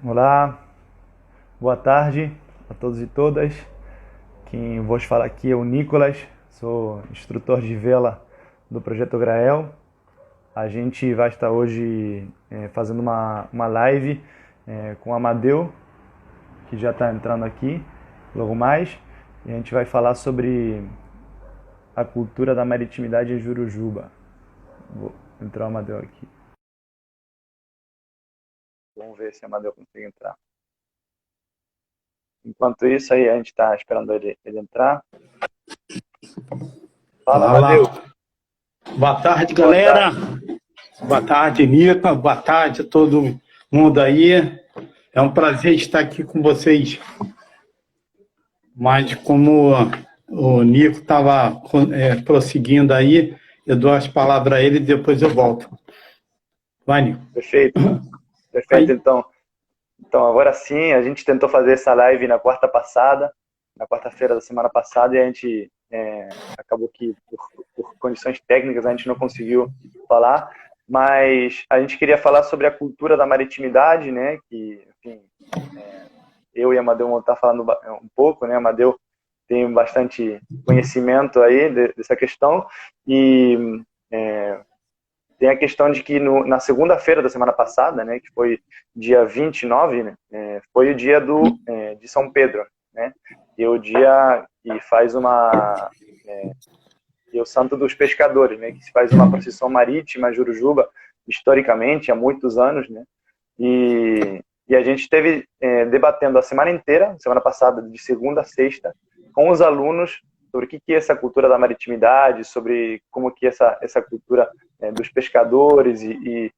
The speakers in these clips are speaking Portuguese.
Olá, boa tarde a todos e todas. Quem vos fala aqui é o Nicolas, sou instrutor de vela do Projeto Grael. A gente vai estar hoje fazendo uma live com o Amadeu, que já está entrando aqui logo mais. E a gente vai falar sobre a cultura da maritimidade em Jurujuba. Vou entrar o Amadeu aqui. Vamos ver se o Amadeu consegue entrar. Enquanto isso, aí a gente está esperando ele entrar. Fala, Amadeu. Fala. Boa tarde, Boa galera. tarde. Boa tarde, Nica. Boa tarde a todo mundo aí. É um prazer estar aqui com vocês. Mas como o Nico estava prosseguindo aí, eu dou as palavras a ele e depois eu volto. Vai, Nico. Perfeito. Perfeito, então. Então, agora sim, a gente tentou fazer essa live na quarta-feira da semana passada, e a gente acabou que, por condições técnicas, a gente não conseguiu falar, mas a gente queria falar sobre a cultura da maritimidade, né, que, enfim, eu e a Amadeu vamos estar falando um pouco, né, a Amadeu tem bastante conhecimento aí dessa questão, e tem a questão de que na segunda-feira da semana passada, né, que foi dia 29, né, foi o dia de São Pedro, né, e é o dia que faz e é o santo dos pescadores, né, que se faz uma procissão marítima, Jurujuba, historicamente, há muitos anos, né, e a gente esteve debatendo a semana inteira, semana passada, de segunda a sexta, com os alunos, sobre o que é essa cultura da maritimidade, sobre como que essa cultura dos pescadores e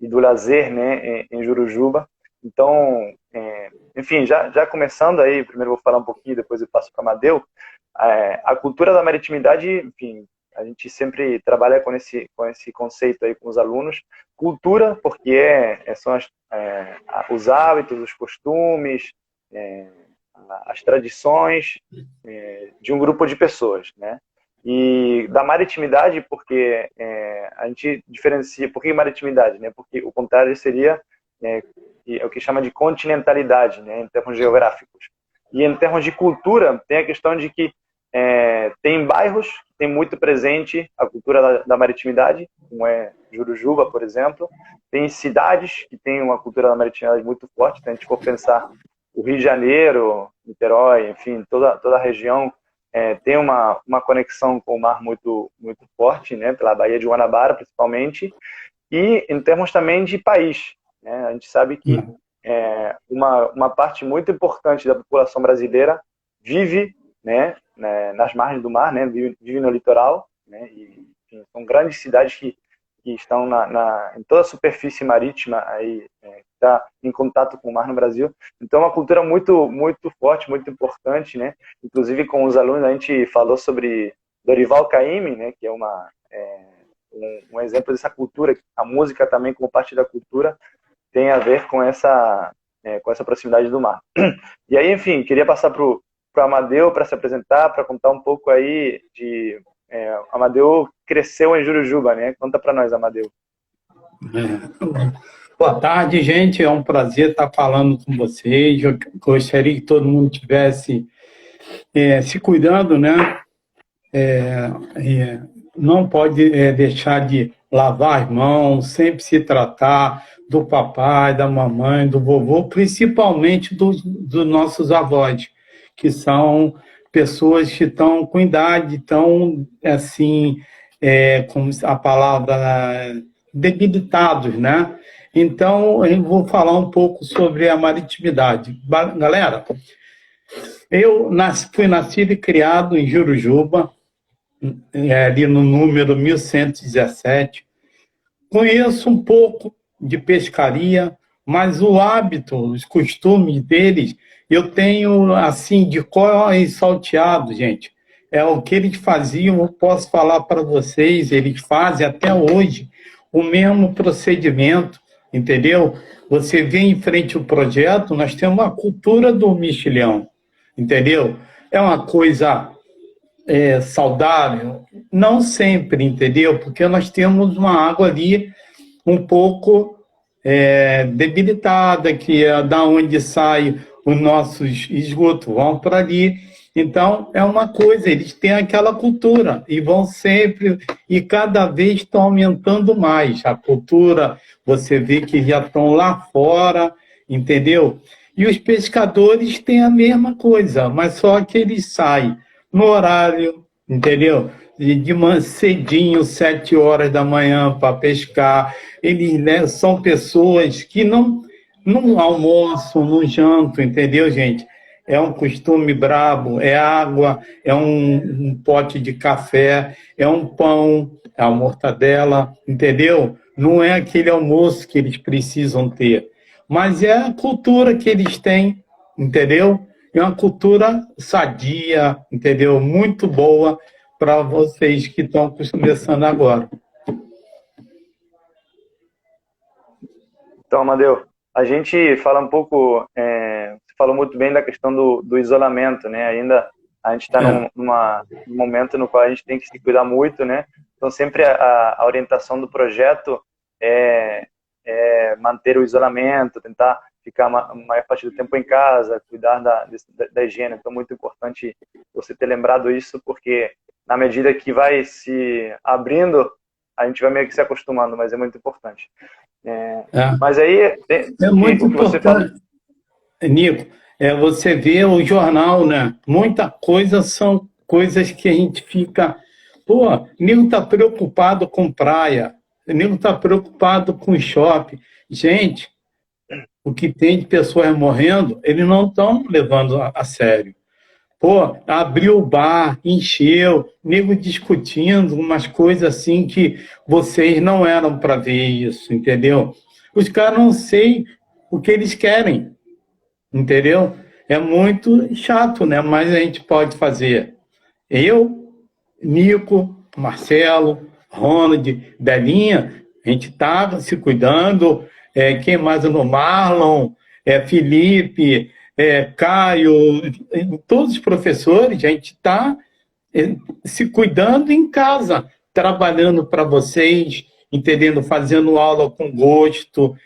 do lazer, né, em Jurujuba. Então, enfim, já começando aí, primeiro vou falar um pouquinho, depois eu passo para o Amadeu. A cultura da maritimidade, enfim, a gente sempre trabalha com esse conceito aí com os alunos. Cultura, porque são os hábitos, os costumes, as tradições de um grupo de pessoas, né? E da maritimidade, porque a gente diferencia. Por que maritimidade, né? Porque o contrário seria o que chama de continentalidade, né? Em termos geográficos. E em termos de cultura, tem a questão de que tem bairros que tem muito presente a cultura da maritimidade, como é Jurujuba, por exemplo. Tem cidades que têm uma cultura da maritimidade muito forte. Se a gente for pensar o Rio de Janeiro, Niterói, enfim, toda a região tem uma conexão com o mar muito, muito forte, né, pela Baía de Guanabara, principalmente, e em termos também de país, né, a gente sabe que uma parte muito importante da população brasileira vive, né, nas margens do mar, né, vive no litoral, né, e enfim, são grandes cidades que estão em toda a superfície marítima aí, está em contato com o mar no Brasil. Então, é uma cultura muito, muito forte, muito importante, né? Inclusive, com os alunos, a gente falou sobre Dorival Caymmi, né? Que é um exemplo dessa cultura. A música também, como parte da cultura, tem a ver com essa proximidade do mar. E aí, enfim, queria passar para o Amadeu para se apresentar, para contar um pouco aí de... Amadeu cresceu em Jurujuba, né? Conta para nós, Amadeu. Boa tarde, gente. É um prazer estar falando com vocês. Eu gostaria que todo mundo tivesse se cuidando, né? Não pode deixar de lavar as mãos, sempre se tratar do papai, da mamãe, do vovô, principalmente dos nossos avós, que são pessoas que estão com idade, estão, assim, como a palavra, debilitados, né? Então, eu vou falar um pouco sobre a maritimidade. Galera, eu fui nascido e criado em Jurujuba, ali no número 1117. Conheço um pouco de pescaria, mas o hábito, os costumes deles, eu tenho, assim, de cor e salteado, gente. É o que eles faziam, eu posso falar para vocês, eles fazem até hoje o mesmo procedimento, entendeu? Você vê em frente ao projeto, nós temos uma cultura do mexilhão, entendeu? É uma coisa saudável? Não sempre, entendeu? Porque nós temos uma água ali um pouco debilitada, que é da onde sai os nossos esgotos, vão para ali. Então, é uma coisa, eles têm aquela cultura e vão sempre, e cada vez estão aumentando mais. A cultura, você vê que já estão lá fora, entendeu? E os pescadores têm a mesma coisa, mas só que eles saem no horário, entendeu? De manhã cedinho, 7 horas da manhã para pescar. Eles, né, são pessoas que não almoçam, não jantam, entendeu, gente? É um costume brabo, é água, é um pote de café, é um pão, é a mortadela, entendeu? Não é aquele almoço que eles precisam ter, mas é a cultura que eles têm, entendeu? É uma cultura sadia, entendeu? Muito boa para vocês que estão começando agora. Então, Amadeu, a gente fala um pouco, você falou muito bem da questão do isolamento, né? Ainda a gente está num momento no qual a gente tem que se cuidar muito, né? Então, sempre a orientação do projeto é manter o isolamento, tentar ficar a maior parte do tempo em casa, cuidar da higiene. Então, muito importante você ter lembrado isso, porque na medida que vai se abrindo, a gente vai meio que se acostumando, mas é muito importante. Mas aí, É muito o que você fala... importante, Nico, você vê o jornal, né? Muita coisa são coisas que a gente fica... Pô, o nego está preocupado com praia, o nego está preocupado com shopping. Gente, o que tem de pessoas morrendo, eles não estão levando a sério. Pô, abriu o bar, encheu, nego discutindo umas coisas assim que vocês não eram para ver isso, entendeu? Os caras não sei o que eles querem, entendeu? É muito chato, né? Mas a gente pode fazer. Eu, Nico, Marcelo, Ronald, Belinha, a gente está se cuidando. Quem mais no Marlon, Felipe, Caio, todos os professores, a gente está se cuidando em casa, trabalhando para vocês, entendendo, fazendo aula com gosto,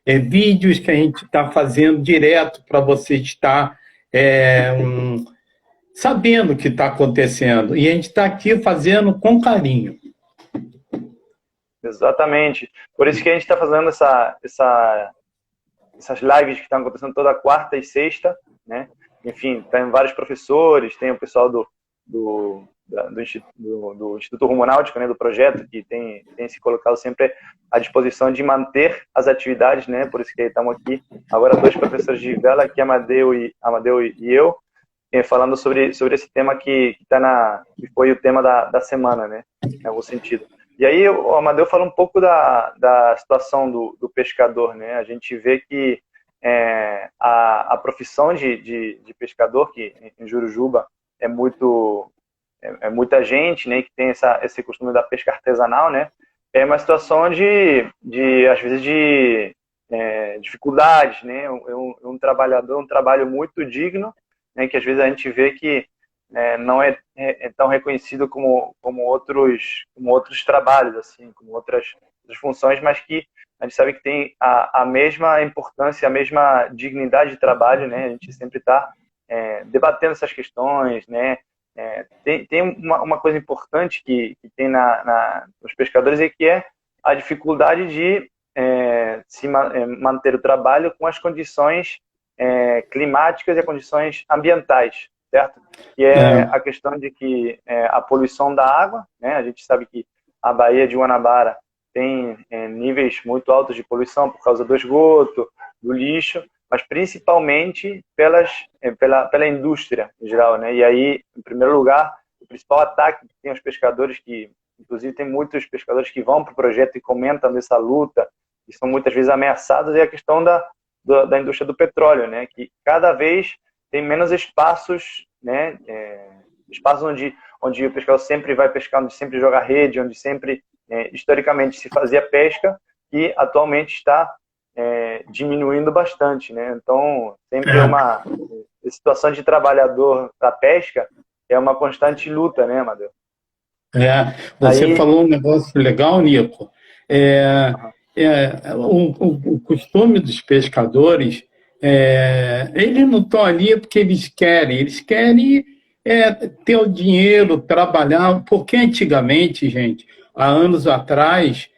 vídeos que a gente está fazendo direto para você estar sabendo o que está acontecendo. E a gente está aqui fazendo com carinho. Exatamente. Por isso que a gente está fazendo essas lives que estão acontecendo toda quarta e sexta, né? Enfim, tem vários professores, tem o pessoal do Instituto Rumo Náutico, né, do projeto, que tem se colocado sempre à disposição de manter as atividades, né? Por isso que estamos aqui. Agora, 2 professores de vela, aqui, Amadeu e eu, falando sobre esse tema que foi o tema da semana, né? Em algum sentido. E aí o Amadeu fala um pouco da situação do pescador, né? A gente vê que a profissão de pescador, que em Jurujuba é muita gente, né, que tem esse costume da pesca artesanal, né? É uma situação às vezes, de dificuldades, né? Um trabalho muito digno, né, que às vezes a gente vê que não é tão reconhecido como outros trabalhos, assim, como outras funções, mas que a gente sabe que tem a mesma importância, a mesma dignidade de trabalho, né? A gente sempre está debatendo essas questões, né? Tem uma coisa importante que tem nos pescadores, e que é a dificuldade de manter o trabalho com as condições climáticas e as condições ambientais, certo? E a questão de que a poluição da água, né? A gente sabe que a Baía de Guanabara tem níveis muito altos de poluição por causa do esgoto, do lixo, mas principalmente pela indústria em geral, né? E aí, em primeiro lugar, o principal ataque que tem aos pescadores, que inclusive tem muitos pescadores que vão para o projeto e comentam dessa luta, e são muitas vezes ameaçados, é a questão da indústria do petróleo, né? Que cada vez tem menos espaços, né? Espaços onde o pescador sempre vai pescar, onde sempre joga rede, onde sempre, historicamente, se fazia pesca, e atualmente está diminuindo bastante, né? Então, sempre uma situação de trabalhador da pesca é uma constante luta, né, Amadeu? Você falou um negócio legal, Nico. o costume dos pescadores, eles não estão ali porque eles querem ter o dinheiro, trabalhar, porque antigamente, gente, há anos atrás,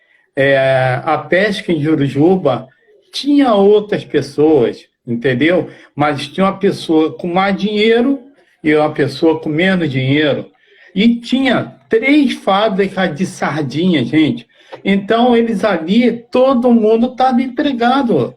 a pesca em Jurujuba tinha outras pessoas, entendeu? Mas tinha uma pessoa com mais dinheiro e uma pessoa com menos dinheiro. E tinha 3 fábricas de sardinha, gente. Então, eles ali, todo mundo estava empregado.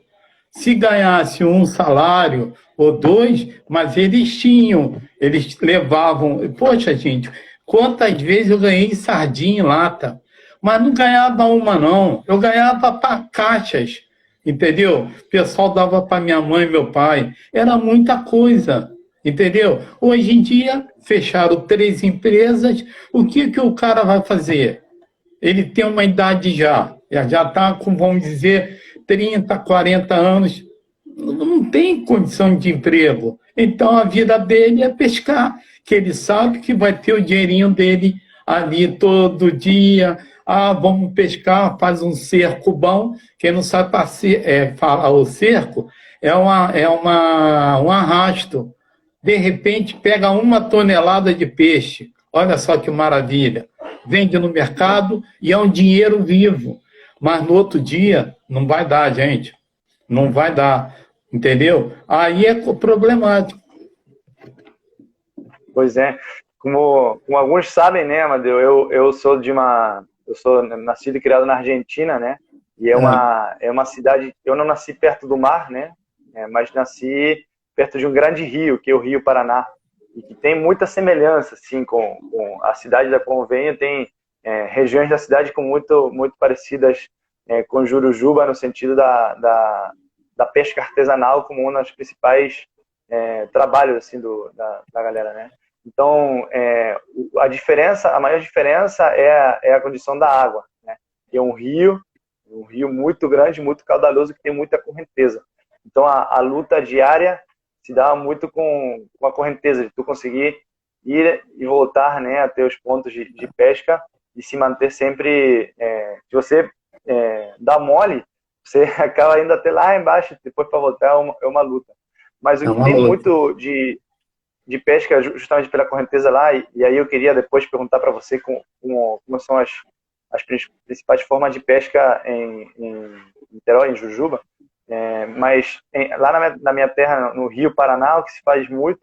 Se ganhasse um salário ou 2, mas eles levavam. Poxa, gente, quantas vezes eu ganhei sardinha em lata? Mas não ganhava uma, não. Eu ganhava para caixas, entendeu? O pessoal dava para minha mãe e meu pai. Era muita coisa, entendeu? Hoje em dia, fecharam 3 empresas. O que o cara vai fazer? Ele tem uma idade já está com, vamos dizer, 30, 40 anos, não tem condição de emprego. Então, a vida dele é pescar, que ele sabe que vai ter o dinheirinho dele ali todo dia. Ah, vamos pescar, faz um cerco bom. Quem não sabe falar o cerco, um arrasto. De repente, pega 1 tonelada de peixe. Olha só que maravilha. Vende no mercado e é um dinheiro vivo. Mas no outro dia, não vai dar, gente. Não vai dar. Entendeu? Aí é problemático. Pois é. Como alguns sabem, né, Amadeu, eu sou nascido e criado na Argentina, né? E é uma cidade. Eu não nasci perto do mar, né? Mas nasci perto de um grande rio, que é o Rio Paraná, e que tem muita semelhança, assim, com a cidade da qual venho. Tem regiões da cidade muito parecidas com Jurujuba, no sentido da pesca artesanal como um dos principais trabalhos, assim, da galera, né? Então, a maior diferença é a condição da água, né? É um rio muito grande, muito caudaloso, que tem muita correnteza. Então, a luta diária se dá muito com a correnteza, de tu conseguir ir e voltar, né, até os pontos de pesca e se manter sempre. Se você dá mole, você acaba indo até lá embaixo, depois para voltar é uma luta. Mas o que tem muito de pesca, justamente pela correnteza lá, e aí eu queria depois perguntar para você como são as principais formas de pesca em Niterói, em Jujuba. Mas lá na minha terra, no Rio Paraná, o que se faz muito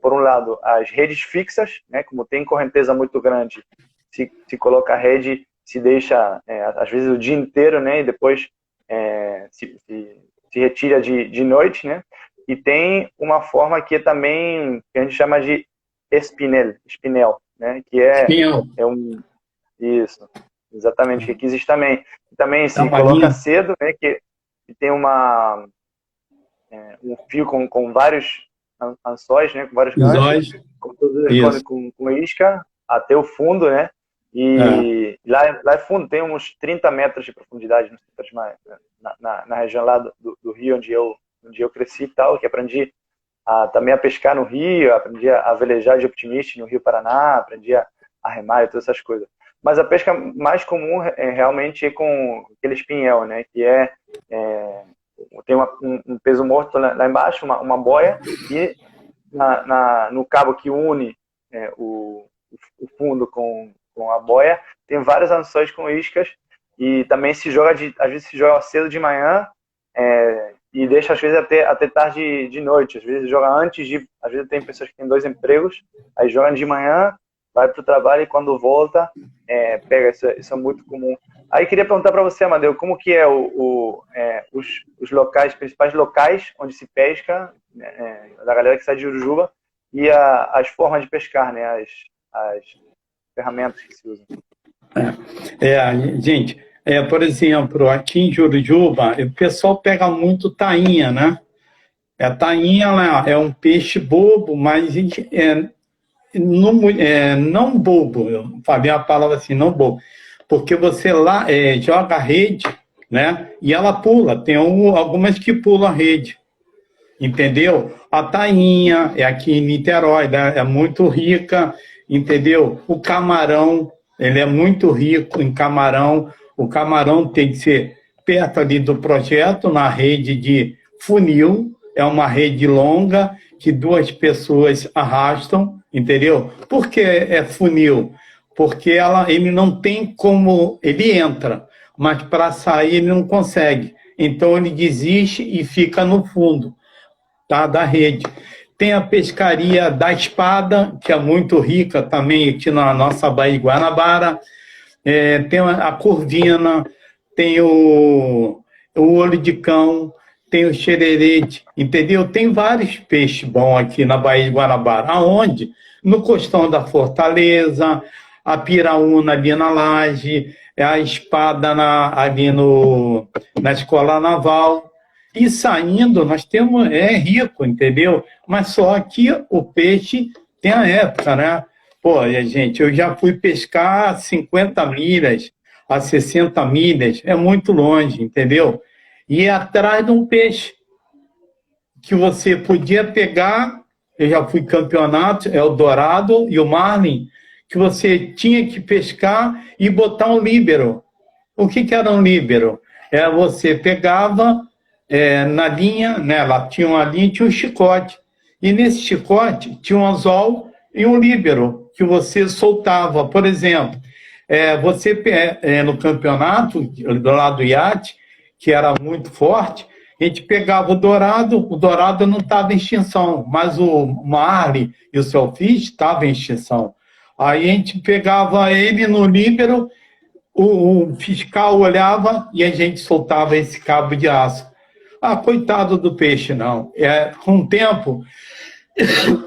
por um lado, as redes fixas, né? Como tem correnteza muito grande, se coloca a rede, se deixa, às vezes, o dia inteiro, né? E depois se retira de noite, né? E tem uma forma que também, que a gente chama de espinel, né? Que isso, exatamente, que aqui existe também. Também se coloca cedo, né? Que tem um fio com vários anzóis, né? Com vários ganchos, com isca, até o fundo, né? E lá é fundo, tem uns 30 metros de profundidade, na região lá do rio onde eu cresci e tal, que aprendi também a pescar no rio, aprendi a velejar de optimista no Rio Paraná, aprendi a remar e todas essas coisas. Mas a pesca mais comum realmente é com aquele espinhel, né? Que tem um peso morto lá embaixo, uma boia, e no cabo que une o fundo com a boia, tem vários anzóis com iscas, e também às vezes se joga cedo de manhã, e deixa às vezes até tarde de noite. Às vezes joga às vezes tem pessoas que têm 2 empregos, aí jogam de manhã, vai para o trabalho e quando volta, pega. Isso é muito comum. Aí queria perguntar para você, Amadeu, como que é os principais locais onde se pesca, da galera que sai de Jurujuba, e as formas de pescar, né? As ferramentas que se usam. Gente, por exemplo, aqui em Jurujuba, o pessoal pega muito tainha, né? A tainha é um peixe bobo, mas não bobo, eu falei a palavra assim, não bobo, porque você lá joga a rede, né? E ela pula, tem algumas que pulam a rede, entendeu? A tainha aqui em Niterói, né? É muito rica, entendeu? O camarão, ele é muito rico em camarão. O camarão tem que ser perto ali do projeto, na rede de funil, é uma rede longa que 2 pessoas arrastam, entendeu? Por que é funil? Porque ele não tem como, ele entra, mas para sair ele não consegue. Então ele desiste e fica no fundo, tá, da rede. Tem a pescaria da espada, que é muito rica também aqui na nossa Baía de Guanabara. Tem a corvina, tem o olho de cão, tem o xererete, entendeu? Tem vários peixes bons aqui na Baía de Guanabara. Aonde? No Costão da Fortaleza, a piraúna ali na Laje, a espada ali na Escola Naval. E saindo, nós temos, rico, entendeu? Mas só que o peixe tem a época, né? Pô, gente, eu já fui pescar a 50 milhas, a 60 milhas, é muito longe, entendeu? E é atrás de um peixe que você podia pegar, eu já fui campeonato, é o dourado e o marlin, que você tinha que pescar e botar um líbero. O que era um líbero? Você pegava na linha, né, lá tinha uma linha e tinha um chicote. E nesse chicote tinha um anzol e um líbero que você soltava. Por exemplo, você no campeonato, do lado do iate, que era muito forte, a gente pegava o dourado não estava em extinção, mas o marlin e o selfish estavam em extinção. Aí a gente pegava ele no líbero, o fiscal olhava e a gente soltava esse cabo de aço. Ah, coitado do peixe, não. Com o tempo,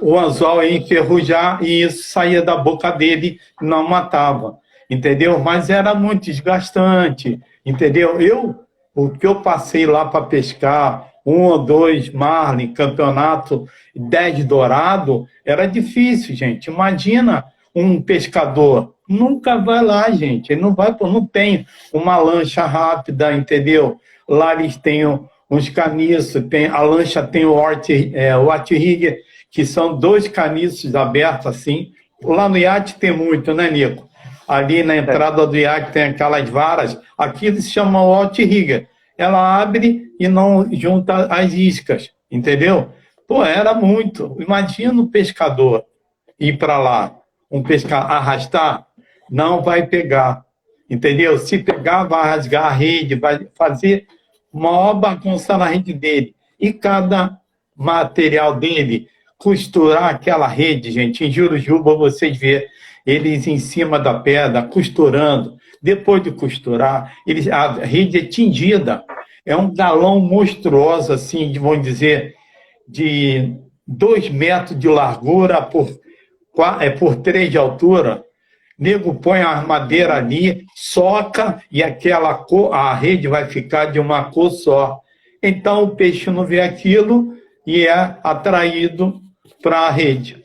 o anzol ia enferrujar e isso saía da boca dele e não matava, entendeu? Mas era muito desgastante, entendeu? O que eu passei lá para pescar, 1 ou 2 marlin, campeonato, 10 dourado, era difícil, gente. Imagina um pescador, nunca vai lá, gente. Ele não vai, não tem uma lancha rápida, entendeu? Lá eles têm uns caniços, a lancha tem o outrigger, que são 2 caniços abertos assim. Lá no iate tem muito, né, Nico? Ali na entrada do iate tem aquelas varas, aqui se chama outrigger. Ela abre e não junta as iscas, entendeu? Pô, era muito. Imagina o pescador ir para lá, arrastar, não vai pegar, entendeu? Se pegar, vai rasgar a rede, vai fazer maior bagunça na rede dele. E cada material dele, costurar aquela rede, gente, em Jurujuba vocês vê eles em cima da pedra, costurando. Depois de costurar, a rede é tingida. É um galão monstruoso, assim, vamos dizer, de 2 metros de largura por 3 de altura. Nego põe a armadeira ali, soca e a rede vai ficar de uma cor só. Então o peixe não vê aquilo e é atraído para a rede.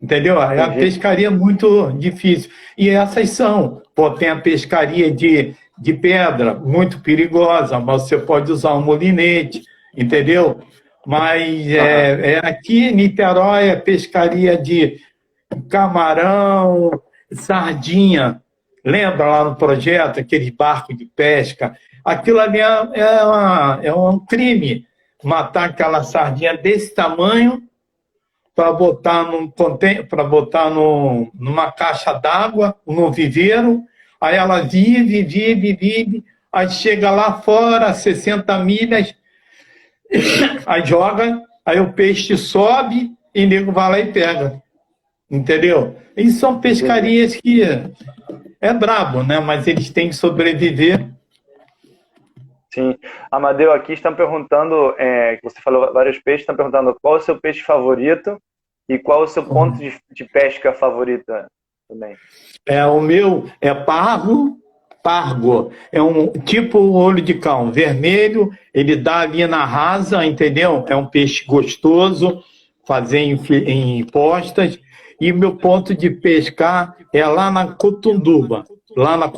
Entendeu? A pescaria é muito difícil. E essas são. Tem a pescaria de pedra, muito perigosa, mas você pode usar um molinete, entendeu? Mas aqui em Niterói é pescaria de camarão, sardinha. Lembra lá no projeto, aquele barco de pesca? Aquilo ali é um crime, matar aquela sardinha desse tamanho para botar numa caixa d'água, num viveiro, aí ela vive, aí chega lá fora, 60 milhas, aí joga, aí o peixe sobe e o nego vai lá e pega. Entendeu? E são pescarias que é brabo, né? Mas eles têm que sobreviver. Sim. Amadeu, aqui estão perguntando, que você falou vários peixes, estão perguntando qual é o seu peixe favorito e qual é o seu ponto de pesca favorita também. O meu é pargo. É um tipo olho de cão, vermelho, ele dá ali na rasa, entendeu? É um peixe gostoso, fazer em postas. E meu ponto de pescar é lá na Cotunduba.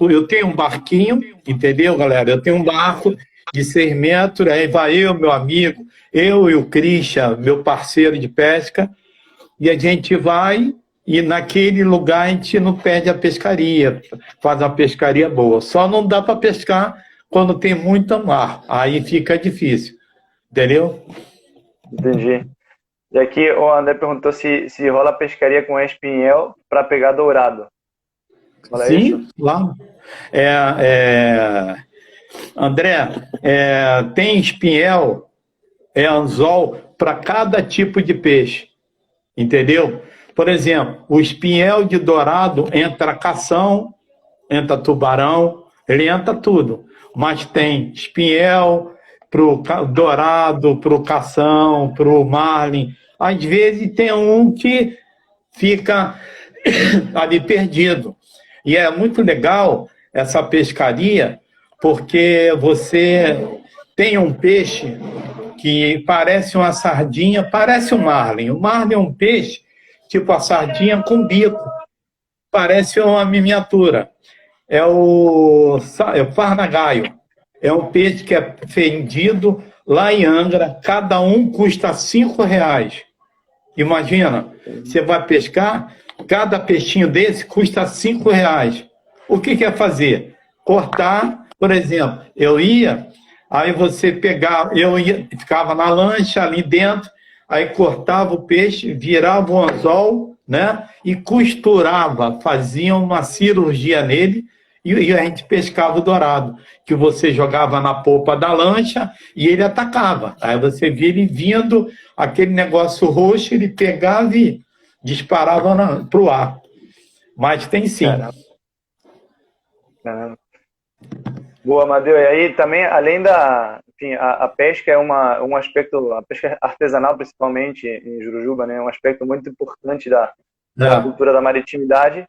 Eu tenho um barquinho, entendeu, galera? Eu tenho um barco de 6 metros, aí vai eu, meu amigo, eu e o Christian, meu parceiro de pesca, e a gente vai e naquele lugar a gente não perde a pescaria, faz uma pescaria boa. Só não dá para pescar quando tem muito mar, aí fica difícil, entendeu? Entendi. E aqui o André perguntou se rola pescaria com espinhel para pegar dourado. Fala isso? Sim, lá. É, André, tem espinhel, anzol para cada tipo de peixe, entendeu? Por exemplo, o espinhel de dourado entra cação, entra tubarão, ele entra tudo. Mas tem espinhel para o dourado, para o cação, para o marlin. Às vezes tem um que fica ali perdido. E é muito legal essa pescaria, porque você tem um peixe que parece uma sardinha, parece um marlin. O marlin é um peixe tipo a sardinha com bico, parece uma miniatura. É o farnagaio. É um peixe que é vendido lá em Angra, cada um custa R$ 5. Imagina, você vai pescar, cada peixinho desse custa R$ 5. O que quer fazer? Cortar, por exemplo, aí você pegava, ficava na lancha ali dentro, aí cortava o peixe, virava o anzol, né? E costurava, fazia uma cirurgia nele e a gente pescava o dourado, que você jogava na polpa da lancha e ele atacava. Aí você via ele vindo, aquele negócio roxo, ele pegava e disparava para o ar. Mas tem sim. Caramba. Boa, Amadeu. E aí também, além enfim, a pesca é um aspecto, a pesca artesanal principalmente em Jurujuba, né, é um aspecto muito importante da cultura da maritimidade.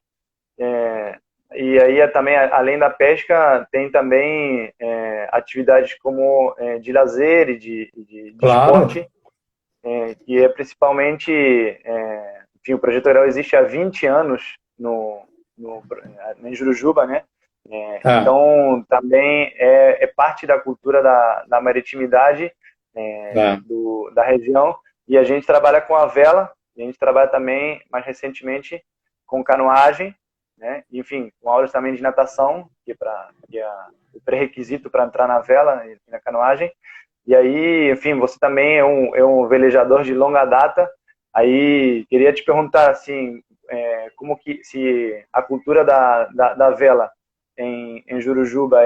E aí também, além da pesca, tem também atividades como de lazer e de Claro. esporte, que é principalmente, enfim, o Projeto Aurel existe há 20 anos em Jurujuba, né? Então, também é parte da cultura da maritimidade da região. E a gente trabalha com a vela, e a gente trabalha também, mais recentemente, com canoagem, né? Enfim, com aulas também de natação, que é o pré-requisito para entrar na vela e na canoagem. E aí, enfim, você também é um velejador de longa data. Aí, queria te perguntar, assim, como que se a cultura da vela em Jurujuba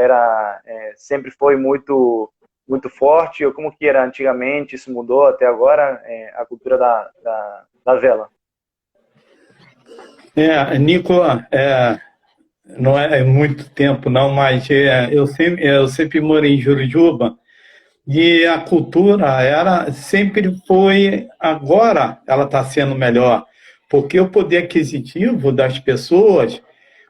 sempre foi muito forte, ou como que era antigamente, isso mudou até agora, a cultura da vela? Nicola, não é muito tempo não, mas eu sempre morei em Jurujuba e a cultura sempre foi, agora ela está sendo melhor, porque o poder aquisitivo das pessoas,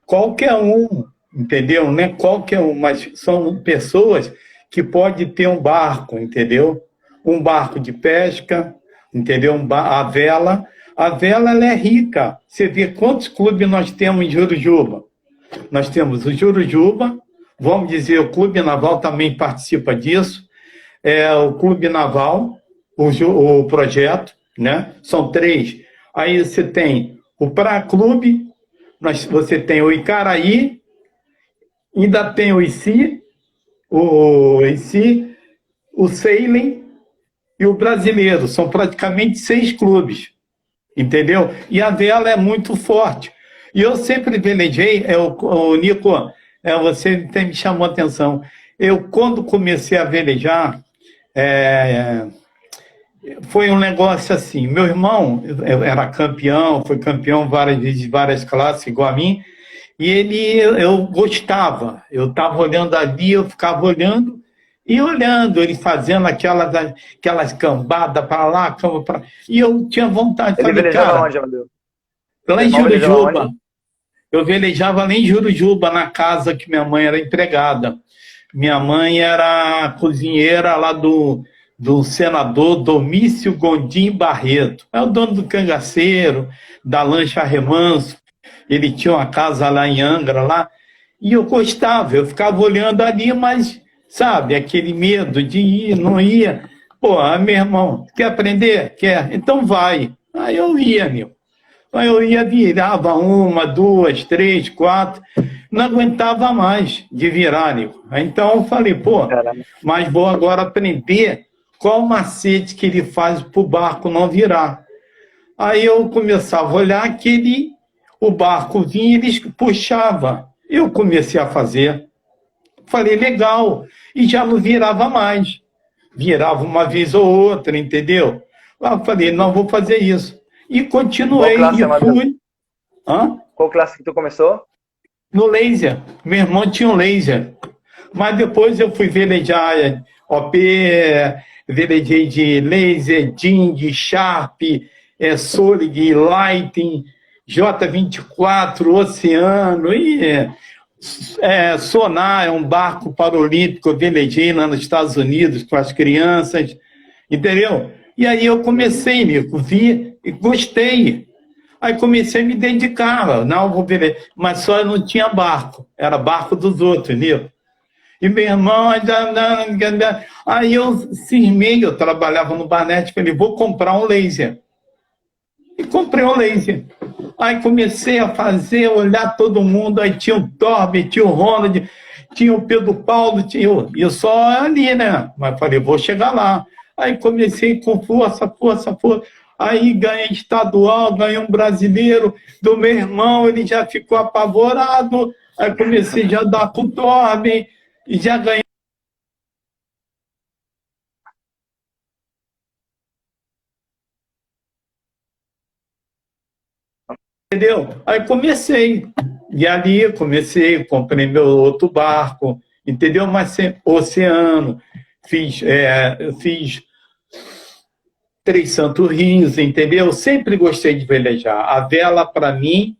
qualquer um, entendeu? Não é qualquer um, mas são pessoas que podem ter um barco, entendeu? Um barco de pesca, entendeu? A vela ela é rica. Você vê quantos clubes nós temos em Jurujuba. Nós temos o Jurujuba, vamos dizer, o Clube Naval também participa disso, o Clube Naval, o projeto, né? São 3. Aí você tem o Praia Clube, você tem o Icaraí, ainda tem o ICI, o Sailing e o Brasileiro. São praticamente 6 clubes, entendeu? E a vela é muito forte. E eu sempre velejei, o Nico, você me chamou a atenção. Eu, quando comecei a velejar, foi um negócio assim. Meu irmão era campeão, foi campeão várias vezes, várias classes, igual a mim, e eu gostava. Eu estava olhando ali, eu ficava olhando, e olhando, ele fazendo aquelas cambadas para lá, camba para... E eu tinha vontade de fazer, cara... Onde, Amadeu? Lá em Jurujuba. Eu velejava lá em Jurujuba, na casa que minha mãe era empregada. Minha mãe era cozinheira lá do senador Domício Gondim Barreto. É o dono do cangaceiro, da lancha Remanso. Ele tinha uma casa lá em Angra, lá. E eu gostava, eu ficava olhando ali, mas, sabe, aquele medo de ir, não ia. Pô, meu irmão, quer aprender? Quer? Então vai. Aí eu ia, meu. Aí eu ia, virava uma, duas, três, quatro, não aguentava mais de virar, Nico. Aí então eu falei, pô, Caramba. mas vou agora aprender qual o macete que ele faz para o barco não virar. Aí eu começava a olhar que o barco vinha e eles puxava. Eu comecei a fazer. Falei, legal. E já não virava mais. Virava uma vez ou outra, entendeu? Lá eu falei, não, vou fazer isso. E Qual continuei classe, e Amadeu? fui. Hã? Qual classe que tu começou? No laser. Meu irmão tinha um laser. Mas depois eu fui velejar OP, velejei de laser, Ding, Sharp, Solig, Lighting, J24, Oceano, e Sonar é um barco paralímpico, eu velejei lá nos Estados Unidos com as crianças, entendeu? E aí eu comecei, Nico, vi e gostei. Aí comecei a me dedicar, não vou velejar, mas só não tinha barco, era barco dos outros, Nico. E meu irmão, aí eu cismei, eu trabalhava no Barnett, falei, vou comprar um laser. E comprei um laser. Aí comecei a fazer, olhar todo mundo, aí tinha o Torbe, tinha o Ronald, tinha o Pedro Paulo, tinha eu só ali, né? Mas falei, vou chegar lá. Aí comecei com força. Aí ganhei estadual, ganhei um brasileiro do meu irmão, ele já ficou apavorado. Aí comecei já a dar com o Torbe, e já ganhei. Entendeu? Aí comecei. E ali comecei, comprei meu outro barco, entendeu? Mas oceano, fiz Três Santos Rios, entendeu? Sempre gostei de velejar. A vela, para mim,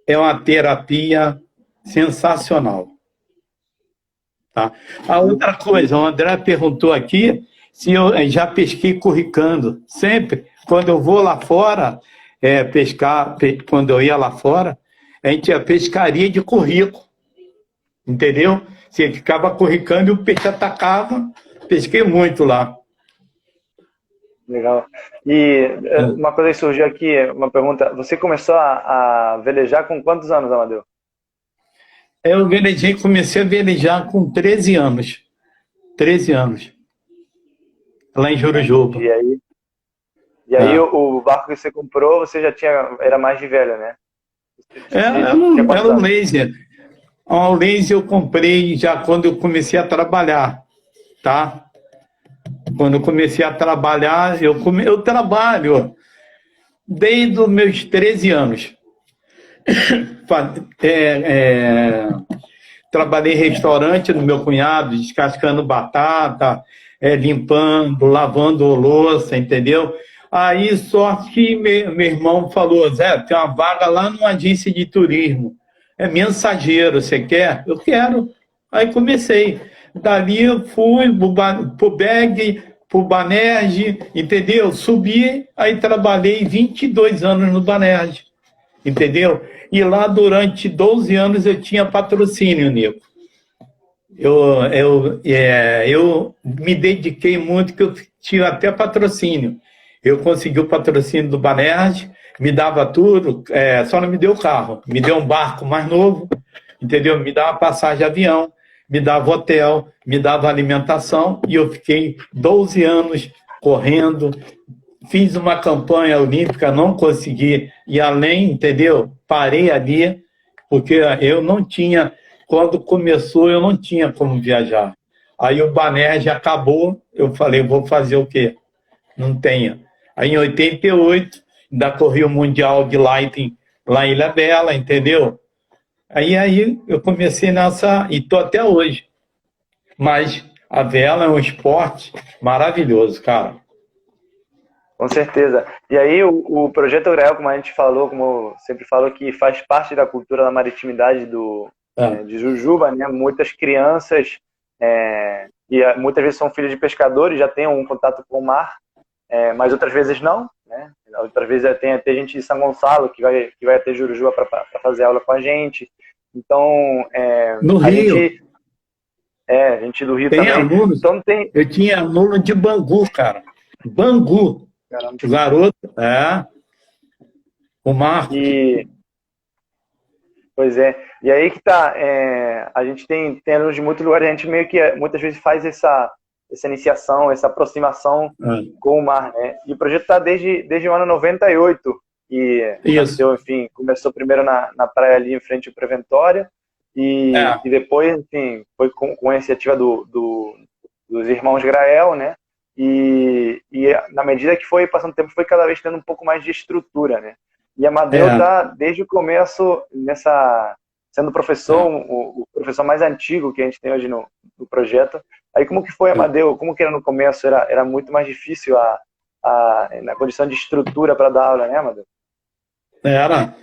é uma terapia sensacional. Tá? A outra coisa, o André perguntou aqui se eu já pesquei curricando. Sempre, quando eu vou lá fora, pescar, quando eu ia lá fora, a gente tinha pescaria de currico, entendeu? Você ficava curricando e o peixe atacava. Pesquei muito lá. Legal. E uma coisa que surgiu aqui, uma pergunta. Você começou a velejar com quantos anos, Amadeu? Eu comecei a velejar com 13 anos. 13 anos. Lá em Jurujuba. E aí o barco que você comprou, você já era mais de velho, né? Era um laser. Um laser eu comprei já quando eu comecei a trabalhar, tá? Quando eu comecei a trabalhar, eu trabalho desde os meus 13 anos. Trabalhei em restaurante do meu cunhado, descascando batata, limpando, lavando louça, entendeu? Aí só que meu irmão falou, Zé, tem uma vaga lá numa agência de turismo. É mensageiro, você quer? Eu quero. Aí comecei. Dali eu fui pro BEG, pro Banerj, entendeu? Subi, aí trabalhei 22 anos no Banerj, entendeu? E lá durante 12 anos eu tinha patrocínio, Nico. Eu me dediquei muito, que eu tinha até patrocínio. Eu consegui o patrocínio do Banerj, me dava tudo, só não me deu carro. Me deu um barco mais novo, entendeu? Me dava passagem de avião, me dava hotel, me dava alimentação, e eu fiquei 12 anos correndo. Fiz uma campanha olímpica, não consegui ir além, entendeu? Parei ali, porque eu não tinha, quando começou, eu não tinha como viajar. Aí o Banerj acabou, eu falei, vou fazer o quê? Não tenho. Aí em 88, ainda corri o Mundial de Lighting lá em Ilhabela, entendeu? Aí eu comecei nessa, e estou até hoje. Mas a vela é um esporte maravilhoso, cara. Com certeza. E aí o Projeto Grael, como a gente falou, como eu sempre falo, que faz parte da cultura da maritimidade de Jujuba, né? Muitas crianças, muitas vezes são filhos de pescadores, já têm um contato com o mar, mas outras vezes não, né? Outras vezes tem até gente de São Gonçalo que vai até Jurujuba para fazer aula com a gente. Então, no Rio. A gente do Rio tem também. Alunos, então, eu tinha aluno de Bangu, cara. Bangu. Caramba. O garoto, O Marcos. E, pois é. E aí que tá, a gente tem alunos de muitos lugares, a gente meio que muitas vezes faz essa iniciação, essa aproximação com o mar, né? E o projeto está desde o ano 98, e Isso. nasceu, enfim, começou primeiro na praia ali em frente ao Preventória, e depois, enfim, foi com a iniciativa dos irmãos Grael, né? E na medida que foi passando o tempo, foi cada vez tendo um pouco mais de estrutura, né? E Amadeu está desde o começo sendo professor, o professor mais antigo que a gente tem hoje no projeto. Aí como que foi, Amadeu? Como que era no começo? Era muito mais difícil na condição de estrutura para dar aula, né, Amadeu? Era.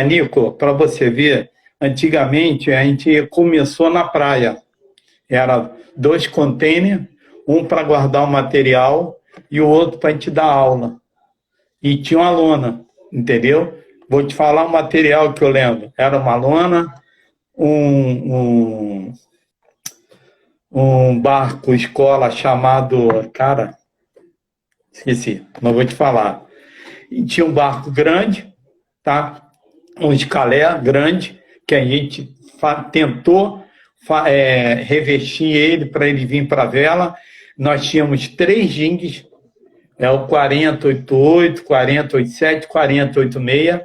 Nico, para você ver, antigamente a gente começou na praia. Era 2 containers, um para guardar o material e o outro para a gente dar aula. E tinha uma lona, entendeu? Vou te falar o material que eu lembro. Era uma lona, um barco escola chamado... Cara, esqueci, não vou te falar. E tinha um barco grande, tá? Um escalé grande, que a gente tentou revestir ele para ele vir para a vela. Nós tínhamos 3 jingues, o 4088, 4087, 4086,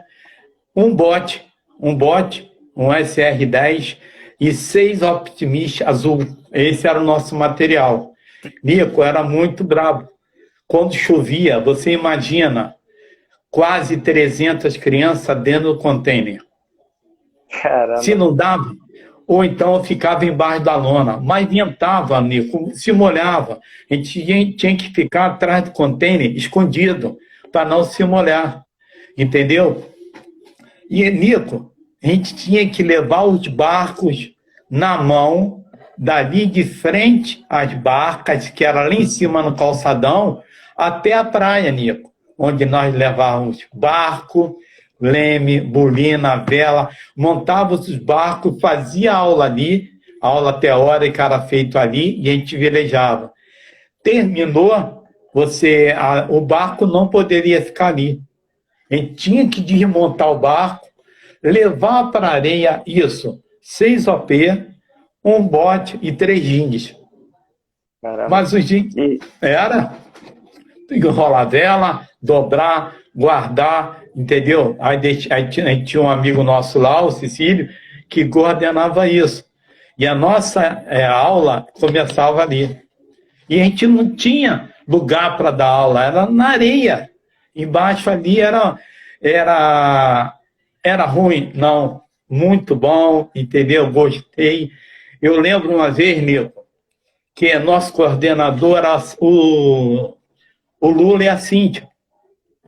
um bote, um SR10 e 6 Optimist azul. Esse era o nosso material. Nico, era muito brabo. Quando chovia, você imagina, quase 300 crianças dentro do container. Caramba. Se não dava, ou então ficava embaixo da lona. Mas ventava, Nico, se molhava. A gente tinha que ficar atrás do container, escondido, para não se molhar. Entendeu? E, Nico, a gente tinha que levar os barcos na mão, dali de frente às barcas, que era lá em cima no calçadão, até a praia, Nico, onde nós levávamos barco, leme, bolina, vela, montávamos os barcos, fazia aula ali, aula teórica era feita ali, e a gente velejava. Terminou, o barco não poderia ficar ali. A gente tinha que desmontar o barco, levar para a areia, 6 OP, um bote e 3 jingues. Mas os jingues era enrolar a vela, dobrar, guardar, entendeu? Aí tinha um amigo nosso lá, o Cecílio, que coordenava isso. E a nossa aula começava ali. E a gente não tinha lugar para dar aula, era na areia. Embaixo ali era ruim, não, muito bom, entendeu? Gostei. Eu lembro uma vez, Nico, que nosso coordenador era o Lula e a Cíntia,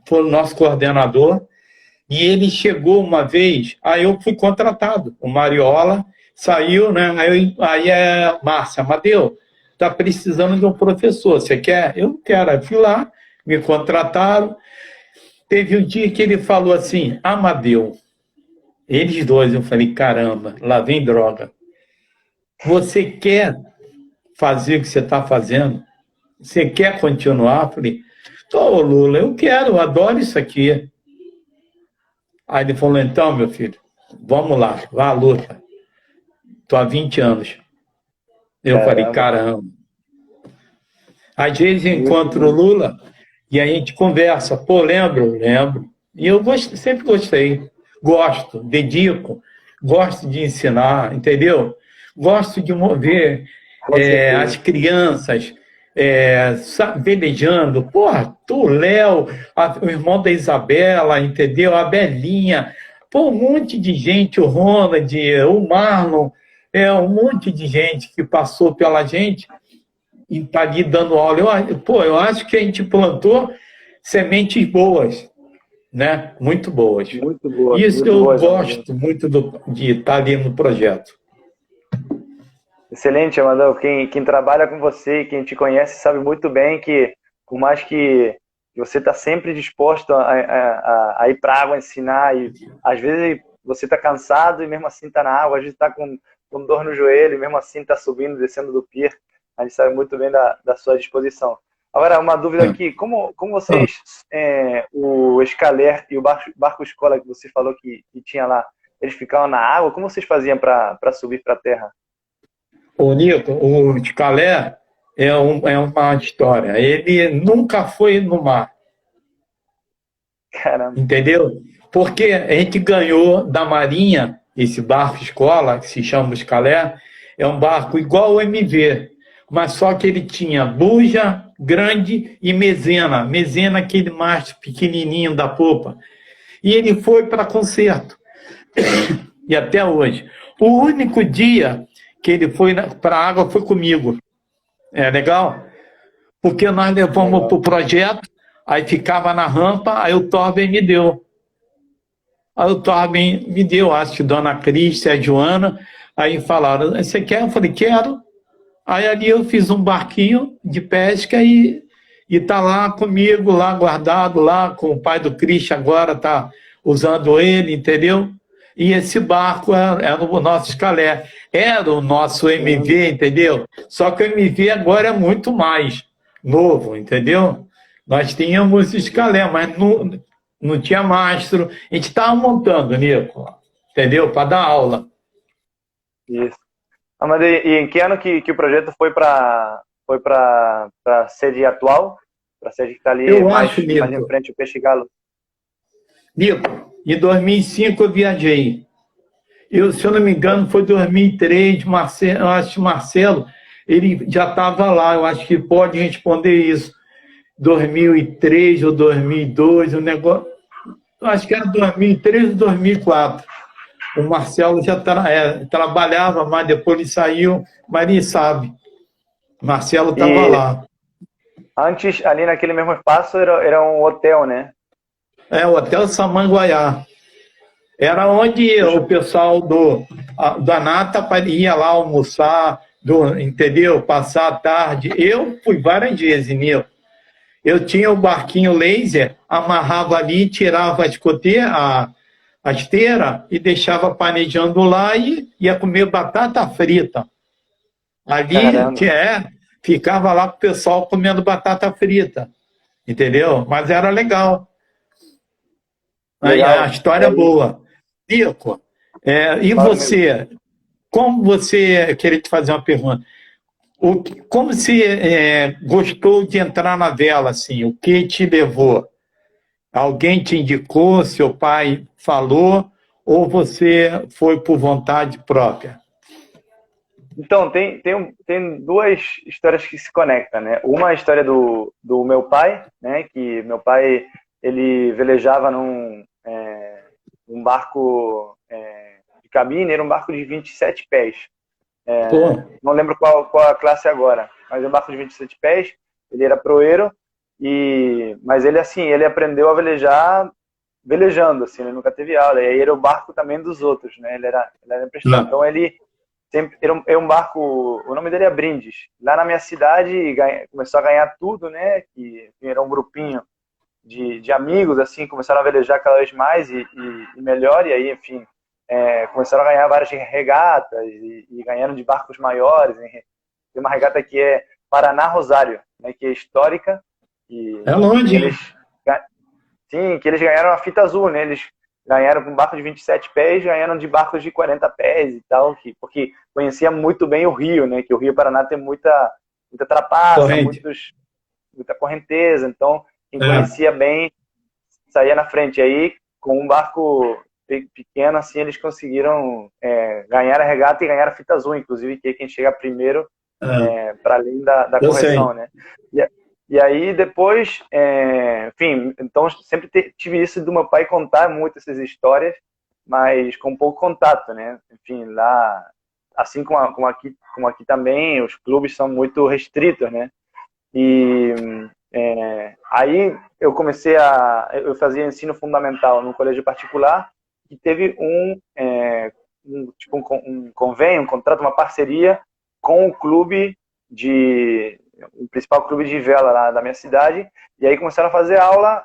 foi o nosso coordenador, e ele chegou uma vez, aí eu fui contratado, o Mariola saiu, né? Aí Márcia, Amadeu, está precisando de um professor, você quer? Eu não quero. Aí fui lá, me contrataram. Teve um dia que ele falou assim, Amadeu, eles dois, eu falei, caramba, lá vem droga. Você quer fazer o que você está fazendo? Você quer continuar? Eu falei, ô Lula, eu quero, eu adoro isso aqui. Aí ele falou, então, meu filho, vamos lá, vá à luta. Estou há 20 anos. Eu falei, caramba. Às vezes eu encontro o Lula e a gente conversa. Pô, lembro. E eu sempre gostei. Gosto, dedico, gosto de ensinar, entendeu? Gosto de mover as crianças velejando. Porra, tu, Léo, o irmão da Isabela, entendeu? A Belinha. Pô, um monte de gente, o Ronald, o Marlon, um monte de gente que passou pela gente e está ali dando aula. Eu acho que a gente plantou sementes boas, né? Muito boas. Muito boas. Isso muito eu boas, gosto muito de estar ali no projeto. Excelente, Amadeu. Quem trabalha com você, quem te conhece, sabe muito bem que, por mais que você está sempre disposto a ir para a água ensinar, e às vezes você está cansado e mesmo assim está na água, às vezes está com dor no joelho e mesmo assim está subindo, descendo do pier. A gente sabe muito bem da sua disposição. Agora, uma dúvida aqui, como vocês, o Escaler e o barco escola que você falou que tinha lá, eles ficavam na água, como vocês faziam para subir para a terra? O Nico, o Ticalé é uma história. Ele nunca foi no mar, Caramba, entendeu? Porque a gente ganhou da Marinha esse barco escola, que se chama Escalé, é um barco igual ao MV, mas só que ele tinha buja grande e mezena. Mezena, aquele mastro pequenininho da popa. E ele foi para concerto. E até hoje. O único dia que ele foi para a água foi comigo. É legal? Porque nós levamos legal. para o projeto, aí ficava na rampa, aí o Torben me deu. Aí o Torben me deu, acho que Dona Cris e a Joana, aí falaram, você quer? Eu falei, quero. Aí ali eu fiz um barquinho de pesca e tá lá comigo, lá guardado, lá com o pai do Christian agora, tá usando ele, entendeu? E esse barco era o nosso Escalé, era o nosso MV, entendeu? Só que o MV agora é muito mais novo, entendeu? Nós tínhamos Escalé, mas não tinha mastro. A gente estava montando, Nico, entendeu? Para dar aula. Isso. Ah, mas e em que ano que o projeto foi para a sede atual? Para a sede que está ali Eu mais, acho, mais em Nico, frente, o Peixe Galo? Nico, em 2005 eu viajei. Se eu não me engano, foi 2003, Marcelo, eu acho que Marcelo, ele já estava lá, eu acho que pode responder isso. 2003 ou 2002, o negócio, eu acho que era 2003 ou 2004. O Marcelo já trabalhava, mas depois ele saiu, mas ele sabe. Marcelo estava E lá. antes, ali naquele mesmo espaço, era um hotel, né? O Hotel Samanguaiá. Era onde Deixa o pessoal da Nata ia lá almoçar, entendeu? Passar a tarde. Eu fui várias vezes, Nil. Eu tinha o barquinho laser, amarrava ali, tirava a esteira e deixava panejando lá e ia comer batata frita. Ali Caramba. ficava lá com o pessoal comendo batata frita, entendeu? Mas era legal. A Legal. história é boa. Nico, e Fala comigo. você? Como você, queria te fazer uma pergunta, como você gostou de entrar na vela, assim, o que te levou? Alguém te indicou, seu pai falou, ou você foi por vontade própria? Então, tem duas histórias que se conectam, né? Uma é a história do meu pai, né? Que meu pai, ele velejava num barco de cabine, era um barco de 27 pés. Pô, Não lembro qual a classe agora, mas é um barco de 27 pés, ele era proeiro, mas ele, assim, ele aprendeu a velejar velejando, assim, ele nunca teve aula, e aí era o barco também dos outros, né? Ele era emprestado. não. Então, ele sempre era um barco, o nome dele é Brindes. Lá na minha cidade começou a ganhar tudo, né? Que era um grupinho de amigos, assim, começaram a velejar cada vez mais e melhor, e aí, enfim, começaram a ganhar várias regatas e ganharam de barcos maiores. Tem uma regata que é Paraná-Rosário, né? Que é histórica, É e longe, hein? eles, sim, que eles ganharam a fita azul, né? Eles ganharam com barco de 27 pés, ganharam de barcos de 40 pés e tal, porque conhecia muito bem o Rio, né? Que o Rio Paraná tem muita trapaça, Corrente. muita correnteza, então quem É. conhecia bem saía na frente. E aí, com um barco pequeno, assim, eles conseguiram ganhar a regata e ganhar a fita azul, inclusive, que é quem chega primeiro É, para além da eu sei. correção, né? E aí depois, enfim, então sempre tive isso do meu pai contar muito essas histórias, mas com pouco contato, né? Enfim, lá, assim como aqui também, os clubes são muito restritos, né? E aí eu fazia ensino fundamental num colégio particular que teve um convênio, um contrato, uma parceria com o clube o principal clube de vela lá da minha cidade, e aí começaram a fazer aula,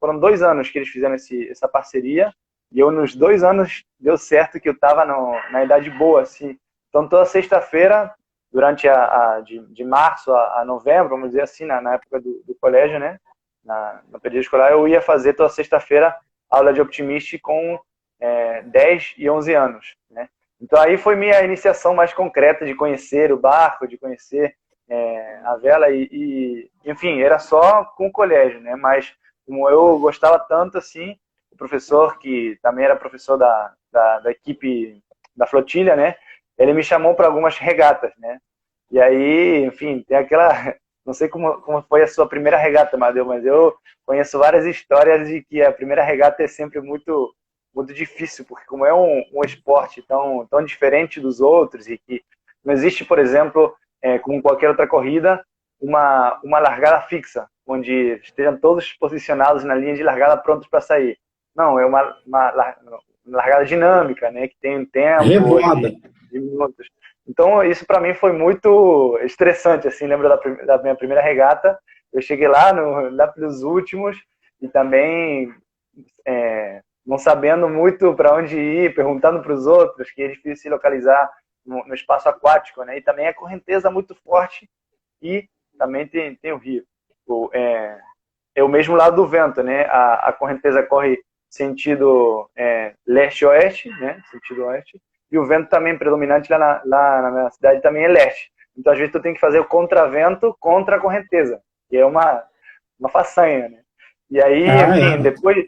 foram 2 anos que eles fizeram essa parceria, e eu nos 2 anos deu certo que eu estava na idade boa, assim, então toda sexta-feira durante de março a novembro, vamos dizer assim, na época do colégio, né? No período escolar, eu ia fazer toda sexta-feira aula de Optimist com 10 e 11 anos, né? Então aí foi minha iniciação mais concreta de conhecer o barco, de conhecer a vela enfim, era só com o colégio, né? Mas como eu gostava tanto assim, o professor, que também era professor da equipe da flotilha, né? Ele me chamou para algumas regatas, né? E aí, enfim, tem aquela... Não sei como foi a sua primeira regata, Madeu, mas eu conheço várias histórias de que a primeira regata é sempre muito, muito difícil, porque como é um esporte tão diferente dos outros e que não existe, por exemplo, como qualquer outra corrida, uma largada fixa, onde estejam todos posicionados na linha de largada prontos para sair. Não, é uma largada dinâmica, né, que tem um tempo de minutos. Então, isso para mim foi muito estressante, assim, lembro da minha primeira regata, eu cheguei lá nos últimos e também não sabendo muito para onde ir, perguntando para os outros, que é difícil se localizar no espaço aquático, né? E também a correnteza muito forte e também tem o rio. É o mesmo lado do vento, né? A correnteza corre sentido leste-oeste, né? Sentido oeste. E o vento também predominante lá na minha cidade também é leste. Então, às vezes, tu tem que fazer o contravento contra a correnteza, que é uma façanha, né? E aí, enfim,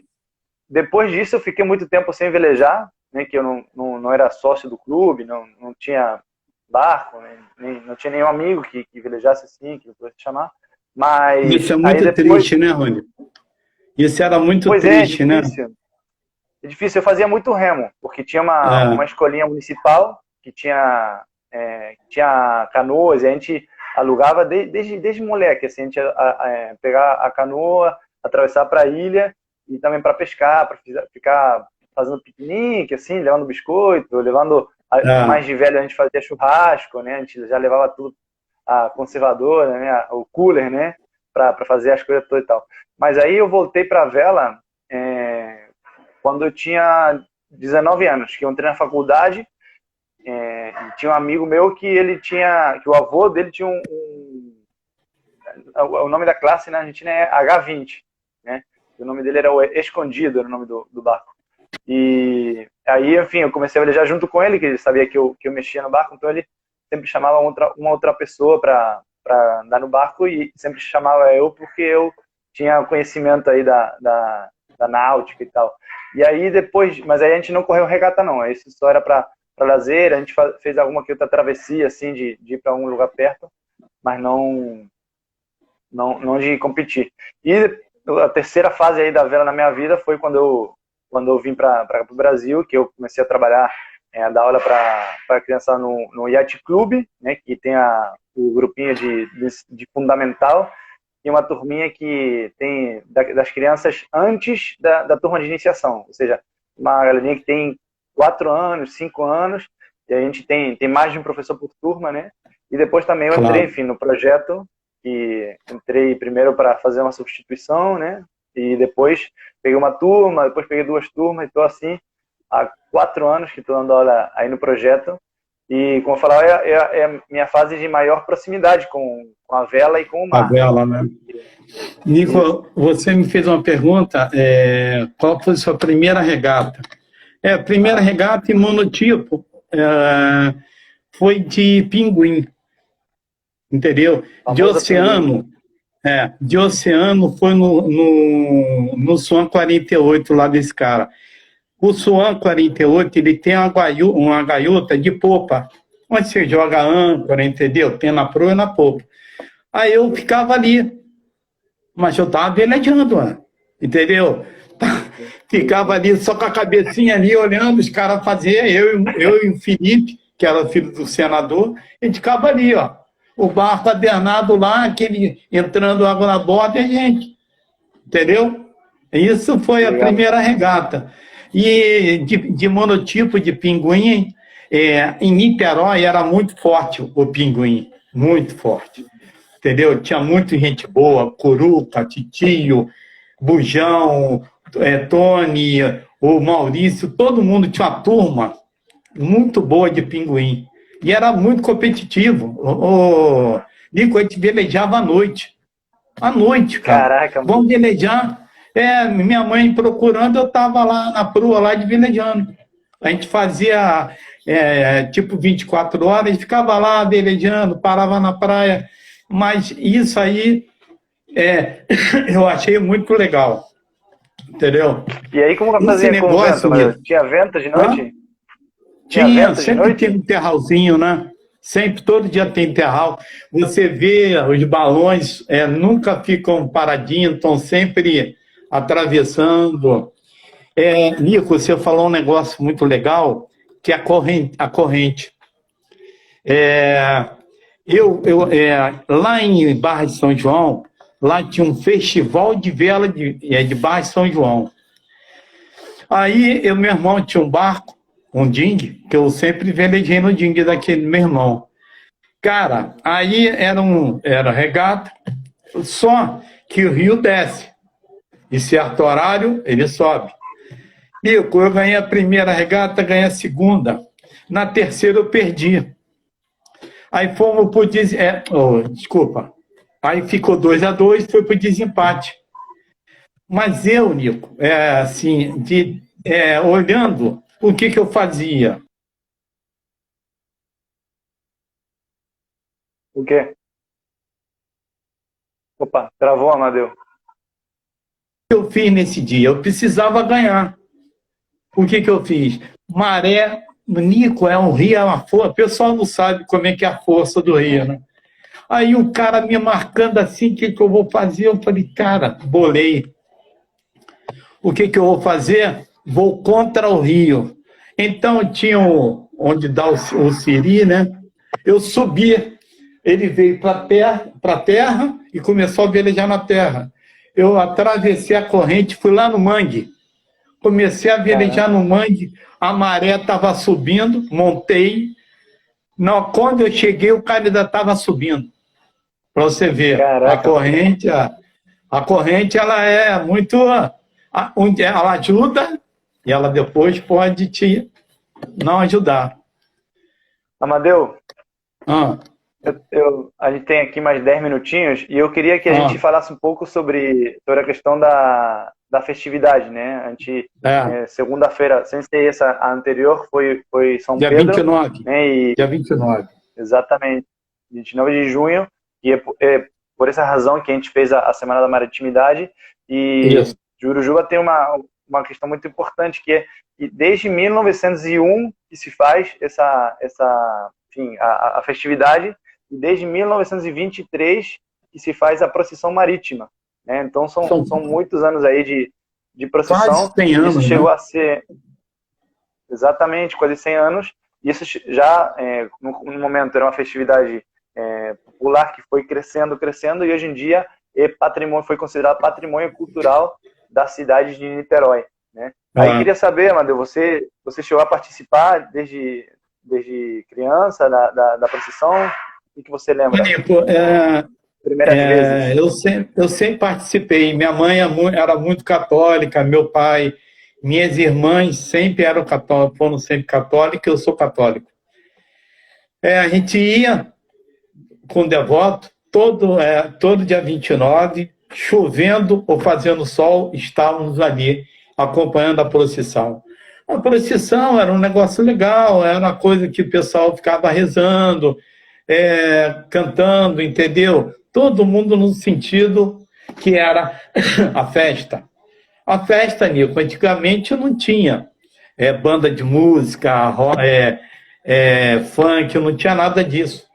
depois disso, eu fiquei muito tempo sem velejar, né? Que eu não era sócio do clube, não tinha barco, né? Não tinha nenhum amigo que velejasse assim, que eu pudesse chamar. Mas isso é muito triste, né, Rony? Isso era muito triste, né? É difícil, eu fazia muito remo, porque tinha uma escolinha municipal que tinha canoas, e a gente alugava desde moleque, assim, a gente ia pegar a canoa, atravessar para a ilha, e também para pescar, para ficar fazendo piquenique, assim, levando biscoito, levando... Mais de velho a gente fazia churrasco, né? A gente já levava tudo, a conservadora, né? O cooler, né? Para fazer as coisas todas e tal. Mas aí eu voltei para a vela quando eu tinha 19 anos, que eu entrei na faculdade, e tinha um amigo meu que o avô dele tinha o nome da classe na Argentina é H20, né? O nome dele era o Escondido, era o nome do barco. E aí, enfim, eu comecei a velejar junto com ele, que ele sabia que eu mexia no barco, então ele sempre chamava uma outra pessoa para andar no barco e sempre chamava eu porque eu tinha conhecimento aí da náutica e tal. E aí depois, mas aí a gente não correu regata não, isso só era para lazer, a gente fez alguma que outra travessia assim de ir para algum lugar perto, mas não de competir. E a terceira fase aí da vela na minha vida foi quando eu vim para o Brasil, que eu comecei a trabalhar, a dar aula para criança no Yacht Club, né, que tem o grupinho de fundamental, e uma turminha que tem das crianças antes da turma de iniciação, ou seja, uma galerinha que tem 4 anos, 5 anos, e a gente tem mais de um professor por turma, né? E depois também eu entrei, enfim, no projeto, e entrei primeiro para fazer uma substituição, né? E depois peguei uma turma, depois peguei 2 turmas, e estou assim há 4 anos que estou dando aula aí no projeto. E, como eu falava, é a minha fase de maior proximidade com a vela e com o mar. A vela, né? Nico, você me fez uma pergunta, qual foi a sua primeira regata? A primeira regata em monotipo foi de pinguim, entendeu? De oceano, foi no Swan 48 lá desse cara. O Swan 48, ele tem uma gaiota de popa, onde você joga âncora, entendeu? Tem na proa e na popa. Aí eu ficava ali, mas eu estava velejando, entendeu? Ficava ali só com a cabecinha ali, olhando os caras fazer, eu e o Felipe, que era filho do senador, a gente ficava ali, ó. O barco adernado lá, aquele entrando água na borda, e a gente, entendeu? Isso foi a primeira regata. E de monotipo de pinguim, em Niterói era muito forte o pinguim, muito forte, entendeu? Tinha muita gente boa, Curuca, Titio, Bujão, Tony, o Maurício, todo mundo tinha uma turma muito boa de pinguim. E era muito competitivo. Nico, a gente velejava à noite. À noite, cara. Caraca, Vamos velejar. Minha mãe procurando, eu estava lá na proa, lá de velejando. A gente fazia tipo 24 horas, ficava lá velejando, parava na praia. Mas isso aí eu achei muito legal. Entendeu? e aí como que Esse fazia com o vento, negócio, Amadeu? Nico. Tinha vento de Hã? noite? Tinha Tinha, vento de sempre tem noite? um terralzinho, né? Sempre, todo dia tem terral. Você vê os balões nunca ficam paradinhos, estão sempre atravessando. Nico, você falou um negócio muito legal, que é a corrente. Lá em Barra de São João, lá tinha um festival de vela de Barra de São João. Aí, meu irmão tinha um barco, um dingue, que eu sempre velejei no dingue daquele meu irmão. Cara, aí era regata, só que o rio desce. Em certo horário, ele sobe. Nico, eu ganhei a primeira regata, ganhei a segunda. Na terceira, eu perdi. Aí fomos pro desculpa. Aí ficou 2-2, foi pro desempate. Mas eu, Nico, assim, olhando, o que eu fazia? O quê? Opa, travou, Amadeu. O que eu fiz nesse dia? Eu precisava ganhar. O que eu fiz? Maré, Nico, é um rio, é uma força. O pessoal não sabe como é que é a força do rio, né? Aí o cara me marcando assim, o que eu vou fazer? Eu falei, cara, bolei. O que eu vou fazer? Vou contra o rio. Então tinha onde dá o siri, né? Eu subi. Ele veio para a terra e começou a velejar na terra. Eu atravessei a corrente, fui lá no mangue. Comecei a velejar no mangue, a maré estava subindo, montei. Não, quando eu cheguei, o cara ainda estava subindo. Para você ver, Caraca. a corrente ela é muito. Ela ajuda e ela depois pode te não ajudar. Amadeu, Ah, a gente tem aqui mais 10 minutinhos e eu queria que a gente falasse um pouco sobre a questão da festividade, né? A gente, segunda-feira, sem ser essa a anterior, foi São dia Pedro. 29. Né? Dia 29. Exatamente. 29 de junho. E é por essa razão que a gente fez a Semana da Maritimidade. E Isso. Jurujuba tem uma questão muito importante, que é que desde 1901 que se faz a festividade, e desde 1923 que se faz a procissão marítima. Né? Então são muitos anos aí de procissão. Quase 100 anos, isso chegou né? a ser exatamente quase 100 anos. Isso já, no momento, era uma festividade popular que foi crescendo, e hoje em dia foi considerado patrimônio cultural da cidade de Niterói. Né? Aí queria saber, Amadeu, você chegou a participar desde criança da procissão? O que você lembra? Primeiras vezes. Eu sempre participei. Minha mãe era muito católica, meu pai, minhas irmãs sempre eram católicas, foram sempre católicas, eu sou católico. A gente ia com devoto, todo dia 29, chovendo ou fazendo sol, estávamos ali acompanhando a procissão. A procissão era um negócio legal, era uma coisa que o pessoal ficava rezando, cantando, entendeu? Todo mundo no sentido que era a festa. A festa, Nico, antigamente não tinha banda de música, funk, não tinha nada disso.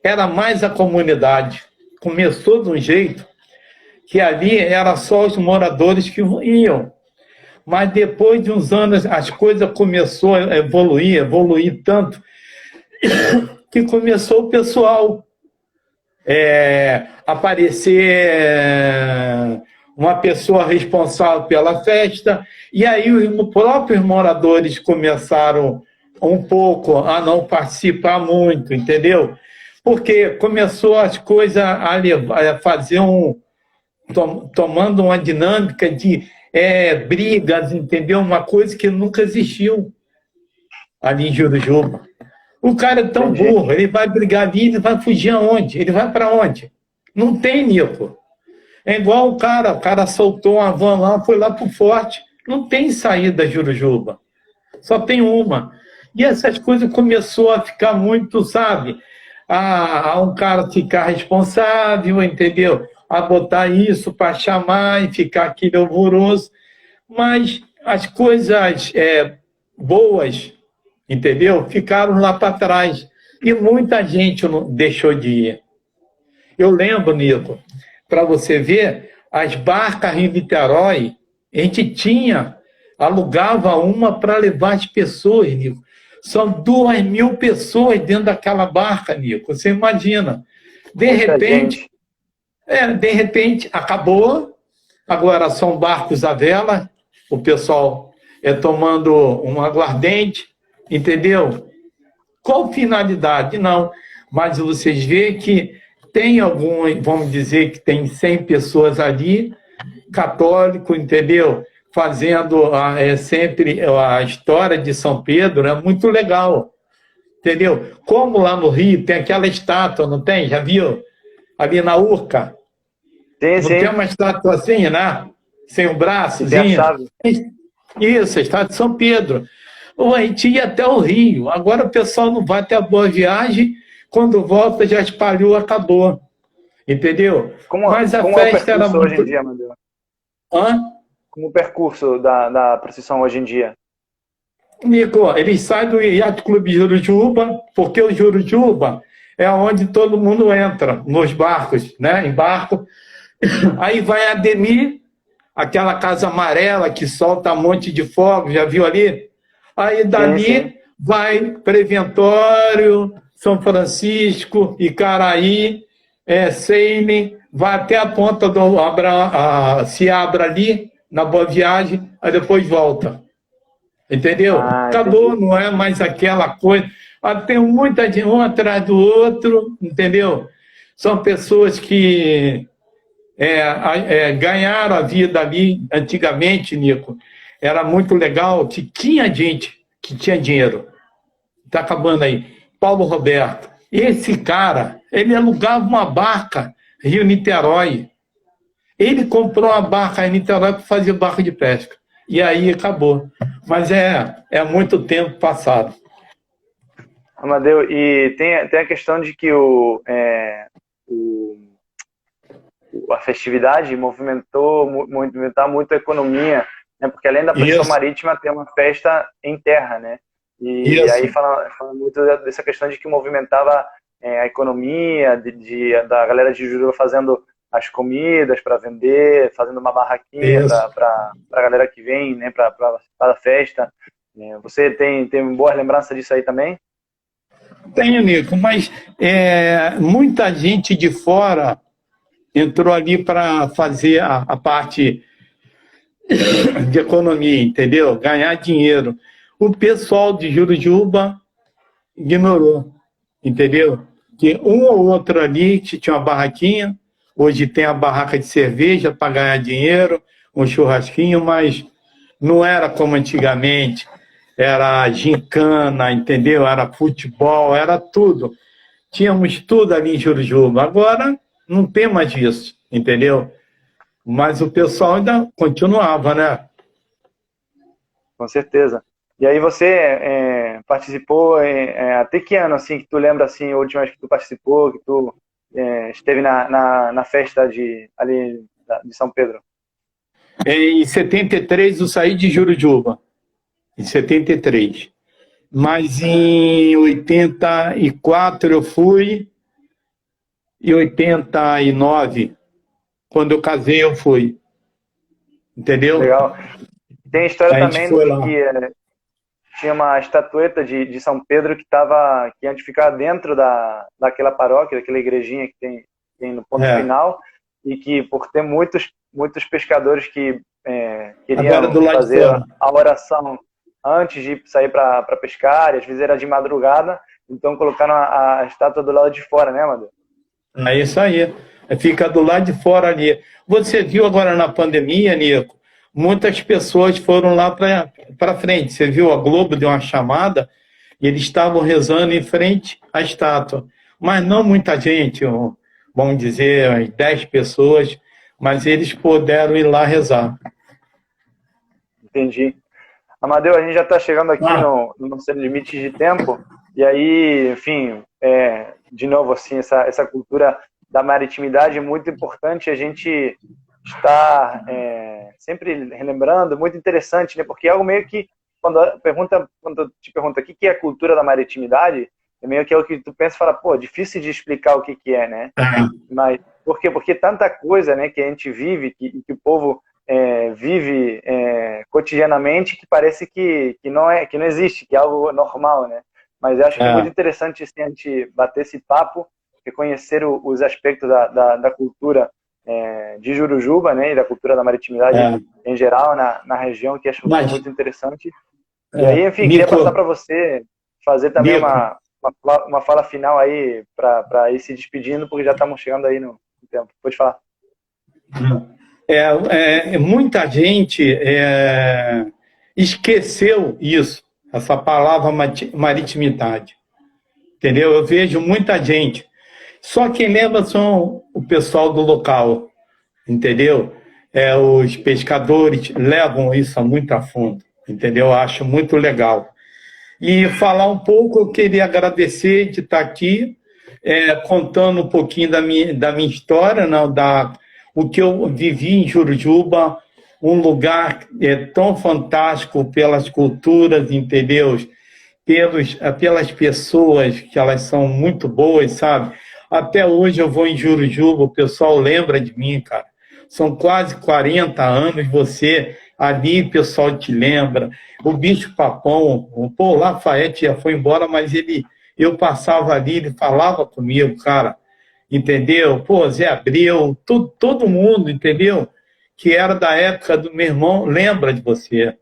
Era mais a comunidade. Começou de um jeito que ali era só os moradores que iam. Mas depois de uns anos as coisas começaram a evoluir tanto, que começou o pessoal aparecer uma pessoa responsável pela festa, e aí os próprios moradores começaram um pouco a não participar muito, entendeu? Porque começou as coisas a fazer tomando uma dinâmica de brigas, entendeu? Uma coisa que nunca existiu ali em Jurujuba. O cara é tão Entendi. burro, ele vai brigar ali, ele vai fugir aonde? Ele vai para onde? Não tem, Nico. É igual o cara soltou uma van lá, foi lá pro forte. Não tem saída, Jurujuba. Só tem uma. E essas coisas começou a ficar muito, sabe? A um cara ficar responsável, entendeu? A botar isso para chamar e ficar aquele alvoroço. Mas as coisas boas, entendeu? Ficaram lá para trás. E muita gente deixou de ir. Eu lembro, Nico, para você ver, as barcas em Niterói, a gente alugava uma para levar as pessoas, Nico. São 2.000 pessoas dentro daquela barca, Nico. Você imagina. De Muita repente, gente. acabou. Agora são barcos à vela, o pessoal tomando um aguardente, entendeu? Qual finalidade? Não. Mas vocês veem que tem vamos dizer que tem 100 pessoas ali, católico, entendeu? Fazendo sempre a história de São Pedro, é muito legal, entendeu? Como lá no Rio tem aquela estátua, não tem? Já viu? Ali na Urca. Sim, Não tem sim. uma estátua assim, né? Sem um E tem a braçozinho? chave. Isso, a estátua de São Pedro. Ou a gente ia até o Rio. Agora o pessoal não vai até a Boa Viagem, quando volta já espalhou, acabou. Entendeu? Mas a Como é o festa era percurso hoje em muito. dia, Amadeu? Hã? Como o percurso da procissão hoje em dia? Nico, eles saem do Yacht Clube Jurujuba, porque o Jurujuba é onde todo mundo entra, nos barcos, né? Em barco. Aí vai a Ademir, aquela casa amarela que solta um monte de fogo, já viu ali? Aí Sim, sim. dali vai Preventório, São Francisco, Icaraí, Seine, vai até a ponta do se abre ali, na Boa Viagem, aí depois volta. Entendeu? Ah, Acabou, entendi. não é mais aquela coisa. Tem muita de um atrás do outro, entendeu? São pessoas que ganharam a vida ali antigamente, Nico. Era muito legal que tinha gente que tinha dinheiro. Está acabando aí. Paulo Roberto. Esse cara, ele alugava uma barca Rio-Niterói. Ele comprou uma barca em Niterói para fazer barco de pesca. E aí acabou. Mas é muito tempo passado. Amadeu, e tem a questão de que a festividade movimentar muito a economia, né? Porque além da procissão Isso, marítima, tem uma festa em terra, né? E aí isso, fala muito dessa questão de que movimentava a economia, da galera de Juruá fazendo as comidas para vender, fazendo uma barraquinha isso. para a galera que vem, né? Para a festa. Você tem boas lembranças disso aí também? Tenho, Nico, mas muita gente de fora entrou ali para fazer a parte de economia, entendeu? Ganhar dinheiro. O pessoal de Jurujuba ignorou, entendeu? Que um ou outro ali que tinha uma barraquinha, hoje tem a barraca de cerveja para ganhar dinheiro, um churrasquinho, mas não era como antigamente. Era gincana, entendeu? Era futebol, era tudo. Tínhamos tudo ali em Jurujuba. Agora não tem mais isso, entendeu? Mas o pessoal ainda continuava, né? Com certeza. E aí você participou até que ano, assim, que tu lembra, assim, a última vez que tu participou, que tu esteve na festa ali de São Pedro? Em 73 eu saí de Jurujuba, em 73. Mas em 84 eu fui, e 89, quando eu casei, eu fui. Entendeu? Legal. Tem a história A gente também foi de lá. que tinha uma estatueta de São Pedro que antes ficava dentro daquela paróquia, daquela igrejinha que tem no ponto final, e que por ter muitos pescadores que Agora do queriam lado de fazer fora. a oração antes de sair para pescar, e às vezes era de madrugada, então colocaram a estátua do lado de fora, né, Amadeu? É isso aí. Fica do lado de fora ali. Você viu agora na pandemia, Nico? Muitas pessoas foram lá para frente. Você viu, a Globo deu uma chamada E eles estavam rezando em frente à estátua. Mas não muita gente, vamos dizer, umas 10 pessoas, mas eles puderam ir lá rezar. Entendi. Amadeu, a gente já está chegando aqui Ah, no nosso limite de tempo, e aí, enfim, de novo, assim, essa cultura da maritimidade é muito importante a gente estar sempre relembrando, muito interessante, né? Porque é algo meio que, quando te pergunta o que é a cultura da maritimidade, é meio que é o que tu pensa e fala, pô, difícil de explicar o que é, né? Mas por quê? Porque tanta coisa, né, que a gente vive, que o povo vive cotidianamente, que parece que não existe, que é algo normal, né? Mas eu acho que é muito é, interessante assim, a gente bater esse papo, reconhecer os aspectos da cultura de Jurujuba, né, e da cultura da maritimidade é. em geral na região, que acho que é Mas, muito interessante. E aí, enfim, queria passar Nico, para você fazer também Nico, uma fala final aí para ir se despedindo, porque já estamos chegando aí no tempo. Pode falar. muita gente esqueceu isso, essa palavra maritimidade, entendeu? Eu vejo muita gente. Só quem lembra são o pessoal do local, entendeu? Os pescadores levam isso muito a fundo, entendeu? Eu acho muito legal. E falar um pouco, eu queria agradecer de estar aqui, contando um pouquinho da minha história, não, o que eu vivi em Jurujuba, um lugar tão fantástico pelas culturas, entendeu? Pelas pessoas, que elas são muito boas, sabe? Até hoje eu vou em Jurujuba, o pessoal lembra de mim, cara. São quase 40 anos, você ali, o pessoal te lembra. O Bicho-Papão, o Lafayette já foi embora, mas eu passava ali, ele falava comigo, cara, entendeu? Pô, Zé Abreu, todo mundo, entendeu? Que era da época do meu irmão, lembra de você,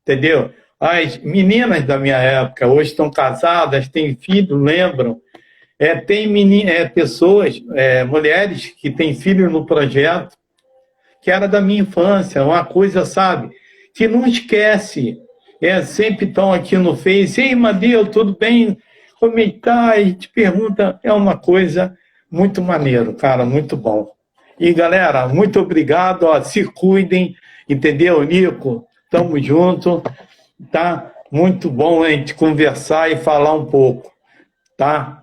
entendeu? As meninas da minha época hoje estão casadas, têm filho, lembram. Tem pessoas, mulheres que têm filhos no projeto, que era da minha infância, uma coisa, sabe, que não esquece. Sempre estão aqui no Face, ei, Madeu, tudo bem? Como é que tá? E te pergunta, é uma coisa muito maneiro, cara, muito bom. E, galera, muito obrigado, ó, se cuidem, entendeu, Nico? Tamo junto, tá? Muito bom a gente conversar e falar um pouco, tá?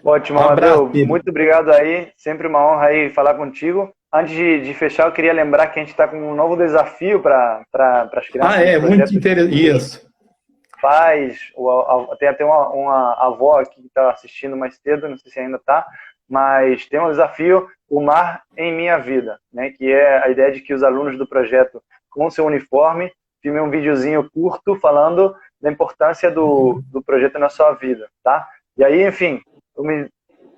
Ótimo, Um abraço, Amadeu. filho. Muito obrigado aí. Sempre uma honra aí falar contigo. Antes de fechar, eu queria lembrar que a gente está com um novo desafio para as crianças do Muito projeto interessante. Isso. Paz. Tem até uma avó aqui que está assistindo mais cedo, não sei se ainda está, mas tem um desafio, o Mar em Minha Vida, né? Que é a ideia de que os alunos do projeto, com seu uniforme, filmem um videozinho curto falando da importância do projeto na sua vida, tá? E aí, enfim,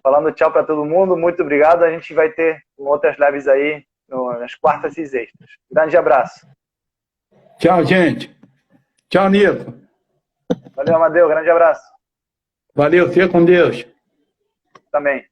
falando tchau para todo mundo, muito obrigado. A gente vai ter outras lives aí nas quartas e sextas. Grande abraço. Tchau, gente. Tchau, Nico. Valeu, Amadeu. Grande abraço. Valeu, fica com Deus. Também.